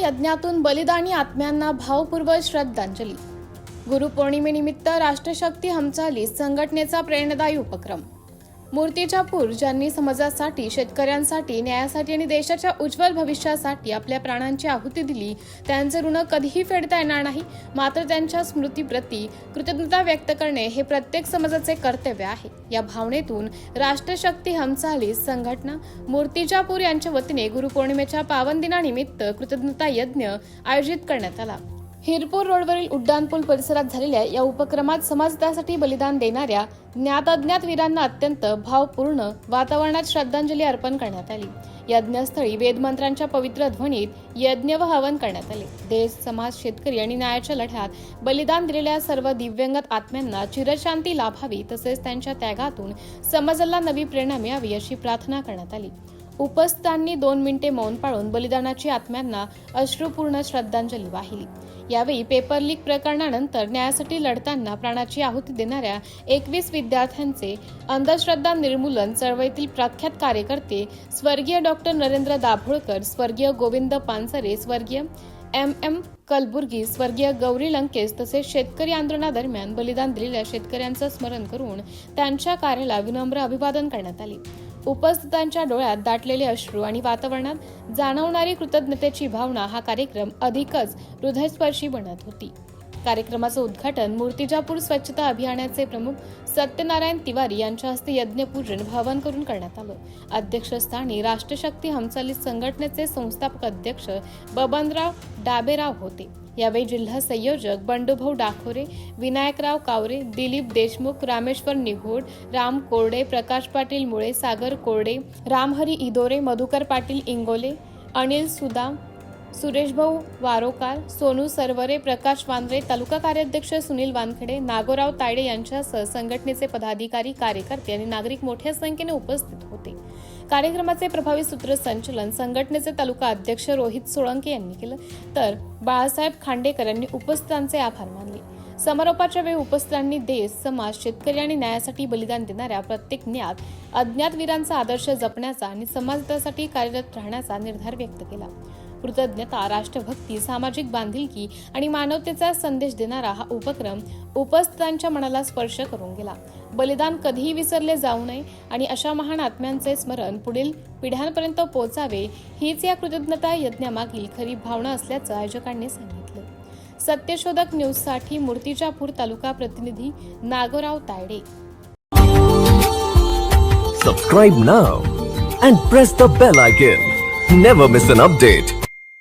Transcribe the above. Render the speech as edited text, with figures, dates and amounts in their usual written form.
यज्ञातून बलिदानी आत्म्यांना भावपूर्वक श्रद्धांजली। गुरुपौर्णिमेनिमित्त राष्ट्रशक्ती हमचाली संघटनेचा प्रेरणादायी उपक्रम। मूर्तिजापूर ज्यांनी समाजासाठी, शेतकऱ्यांसाठी, न्यायासाठी आणि देशाच्या उज्ज्वल भविष्यासाठी आपल्या प्राणांची आहुती दिली, त्यांचे ऋण कधीही फेडता येणार नाही। मात्र त्यांच्या स्मृतीप्रती कृतज्ञता व्यक्त करणे हे प्रत्येक समाजाचे कर्तव्य आहे। या भावनेतून राष्ट्रशक्ती हमचाली संघटना मूर्तिजापूर यांच्या वतीने गुरुपौर्णिमेच्या पावन दिनानिमित्त कृतज्ञता यज्ञ आयोजित करण्यात आला। हिरपूर रोडवरील उड्डाणपूल परिसरात झालेल्या या उपक्रमात समाजासाठी बलिदान देणाऱ्या ज्ञात अज्ञात वीरांना अत्यंत भावपूर्ण वातावरणात श्रद्धांजली अर्पण करण्यात आली। यज्ञस्थळी वेदमंत्रांच्या पवित्र ध्वनीत यज्ञ व हवन करण्यात आले। देश, समाज, शेतकरी आणि न्यायाच्या लढ्यात बलिदान दिलेल्या सर्व दिव्यंगत आत्म्यांना चिरशांती लाभावी, तसेच त्यांच्या त्यागातून समाजाला नवी प्रेरणा मिळावी अशी प्रार्थना करण्यात आली। उपस्थितांनी 2 मिनिटे मौन पाळून बलिदानाची आत्म्यांना अश्रुपूर्ण श्रद्धांजली वाहिली। यावेळी पेपर लीक प्रकरणानंतर न्यायासाठी लढताना प्राणाची आहुती देणाऱ्या 21 विद्यार्थ्यांचे अंधश्रद्धा निर्मूलन चळवळीतील प्रख्यात कार्यकर्ते स्वर्गीय डॉक्टर नरेंद्र दाभोळकर, स्वर्गीय गोविंद पानसरे, स्वर्गीय MM कलबुर्गी, स्वर्गीय गौरी लंकेश तसेच शेतकरी आंदोलनादरम्यान बलिदान दिलेल्या शेतकऱ्यांचं स्मरण करून त्यांच्या कार्याला विनम्र अभिवादन करण्यात आले। उपस्थितांच्या डोळ्यात दाटलेले अश्रू आणि वातावरणात जाणवणारी कृतज्ञतेची भावना हा कार्यक्रम अधिकच हृदयस्पर्शी बनत होती। कार्यक्रमाचं उद्घाटन मूर्तिजापूर स्वच्छता अभियानाचे प्रमुख सत्यनारायण तिवारी यांच्या हस्ते यज्ञपूजन हवन करून करण्यात आलं। अध्यक्षस्थानी राष्ट्रशक्ती हमचाली संघटनेचे संस्थापक अध्यक्ष बबनराव डाबेराव होते। यावेळी जिल्हा संयोजक बंडूभाऊ डाखोरे, विनायकराव कावरे, दिलीप देशमुख, रामेश्वर निघोड, राम कोरडे, प्रकाश पाटील मुळे, सागर कोरडे, रामहरी इदोरे, मधुकर पाटील इंगोले, अनिल सुदाम, सुरेशभाऊ वारोकार, सोनू सरवरे, प्रकाश वांद्रे, तालुका कार्याध्यक्ष सुनील वानखेडे, नागोराव तायडे यांच्यासह संघटनेचे पदाधिकारी, कार्यकर्ते आणि नागरिक मोठ्या संख्येने उपस्थित होते। कार्यक्रमाचे प्रभावी सूत्रसंचालन संघटनेचे तालुका अध्यक्ष रोहित सोळंके यांनी केलं, तर बाळासाहेब खांडेकर यांनी उपस्थितांचे आभार मानले। समारोपाच्या वेळी उपस्थितांनी देश, समाज, शेतकरी आणि न्यायासाठी बलिदान देणाऱ्या प्रत्येक ज्ञात अज्ञात वीरांचा आदर्श जपण्याचा आणि समाजासाठी कार्यरत राहण्याचा निर्धार व्यक्त केला। कृतज्ञता, राष्ट्रभक्ती, सामाजिक बांधिलकी आणि मानवतेचा संदेश देणारा हा उपक्रम उपस्थितांच्या मनाला स्पर्श करून गेला। बलिदान कधीही विसरले जाऊ नये आणि अशा महान आत्म्यांचे स्मरण पुढील पिढ्यांपर्यंत पोहोचावे, हीच या कृतज्ञता यज्ञामागील खरी भावना असल्याचं आयोजकांनी सांगितलं। सत्यशोधक न्यूजसाठी मूर्तिजापूर तालुका प्रतिनिधी Nagorao Tayde. Subscribe now and press the bell icon. Never miss an update.